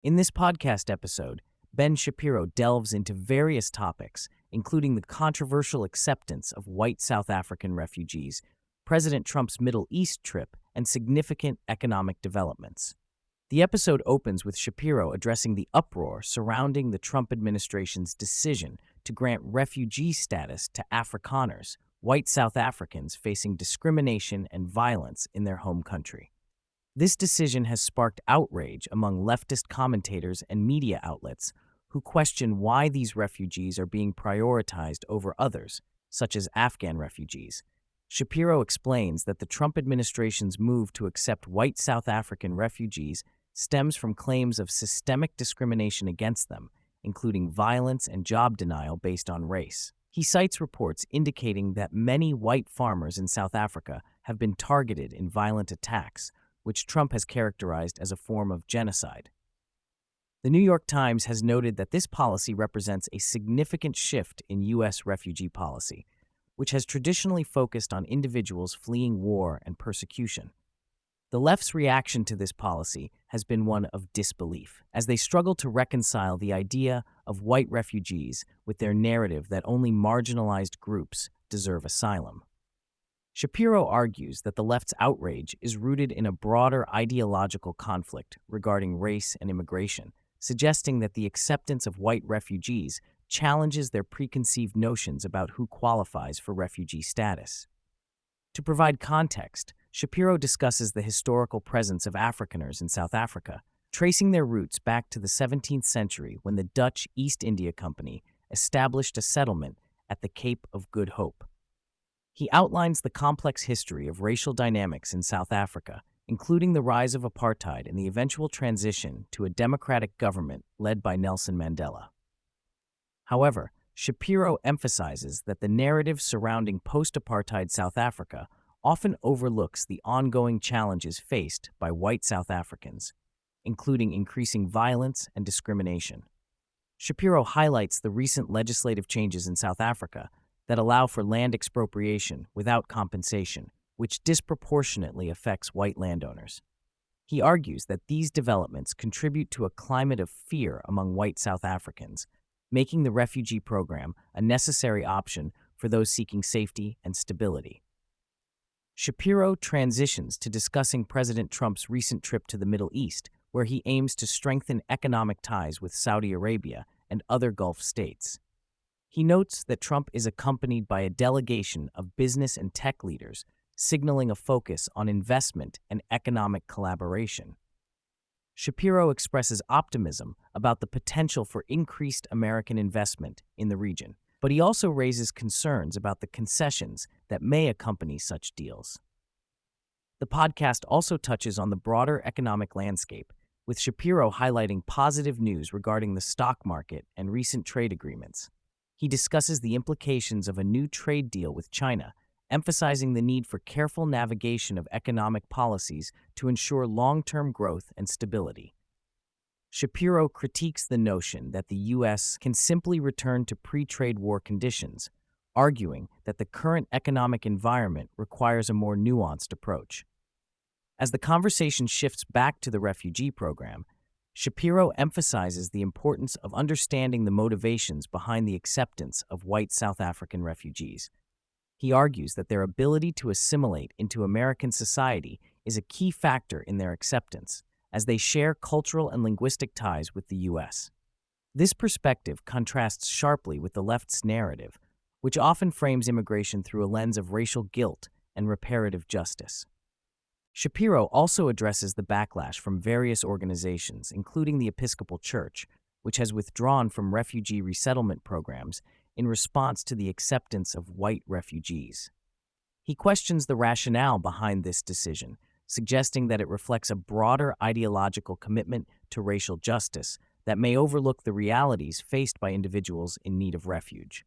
In this podcast episode, Ben Shapiro delves into various topics, including the controversial acceptance of white South African refugees, President Trump's Middle East trip, and significant economic developments. The episode opens with Shapiro addressing the uproar surrounding the Trump administration's decision to grant refugee status to Afrikaners, white South Africans facing discrimination and violence in their home country. This decision has sparked outrage among leftist commentators and media outlets who question why these refugees are being prioritized over others, such as Afghan refugees. Shapiro explains that the Trump administration's move to accept white South African refugees stems from claims of systemic discrimination against them, including violence and job denial based on race. He cites reports indicating that many white farmers in South Africa have been targeted in violent attacks, which Trump has characterized as a form of genocide. The New York Times has noted that this policy represents a significant shift in U.S. refugee policy, which has traditionally focused on individuals fleeing war and persecution. The left's reaction to this policy has been one of disbelief, as they struggle to reconcile the idea of white refugees with their narrative that only marginalized groups deserve asylum. Shapiro argues that the left's outrage is rooted in a broader ideological conflict regarding race and immigration, suggesting that the acceptance of white refugees challenges their preconceived notions about who qualifies for refugee status. To provide context, Shapiro discusses the historical presence of Afrikaners in South Africa, tracing their roots back to the 17th century when the Dutch East India Company established a settlement at the Cape of Good Hope. He outlines the complex history of racial dynamics in South Africa, including the rise of apartheid and the eventual transition to a democratic government led by Nelson Mandela. However, Shapiro emphasizes that the narrative surrounding post-apartheid South Africa often overlooks the ongoing challenges faced by white South Africans, including increasing violence and discrimination. Shapiro highlights the recent legislative changes in South Africa that allow for land expropriation without compensation, which disproportionately affects white landowners. He argues that these developments contribute to a climate of fear among white South Africans, making the refugee program a necessary option for those seeking safety and stability. Shapiro transitions to discussing President Trump's recent trip to the Middle East, where he aims to strengthen economic ties with Saudi Arabia and other Gulf states. He notes that Trump is accompanied by a delegation of business and tech leaders, signaling a focus on investment and economic collaboration. Shapiro expresses optimism about the potential for increased American investment in the region, but he also raises concerns about the concessions that may accompany such deals. The podcast also touches on the broader economic landscape, with Shapiro highlighting positive news regarding the stock market and recent trade agreements. He discusses the implications of a new trade deal with China, emphasizing the need for careful navigation of economic policies to ensure long-term growth and stability. Shapiro critiques the notion that the U.S. can simply return to pre-trade war conditions, arguing that the current economic environment requires a more nuanced approach. As the conversation shifts back to the refugee program, Shapiro emphasizes the importance of understanding the motivations behind the acceptance of white South African refugees. He argues that their ability to assimilate into American society is a key factor in their acceptance, as they share cultural and linguistic ties with the U.S. This perspective contrasts sharply with the left's narrative, which often frames immigration through a lens of racial guilt and reparative justice. Shapiro also addresses the backlash from various organizations, including the Episcopal Church, which has withdrawn from refugee resettlement programs in response to the acceptance of white refugees. He questions the rationale behind this decision, suggesting that it reflects a broader ideological commitment to racial justice that may overlook the realities faced by individuals in need of refuge.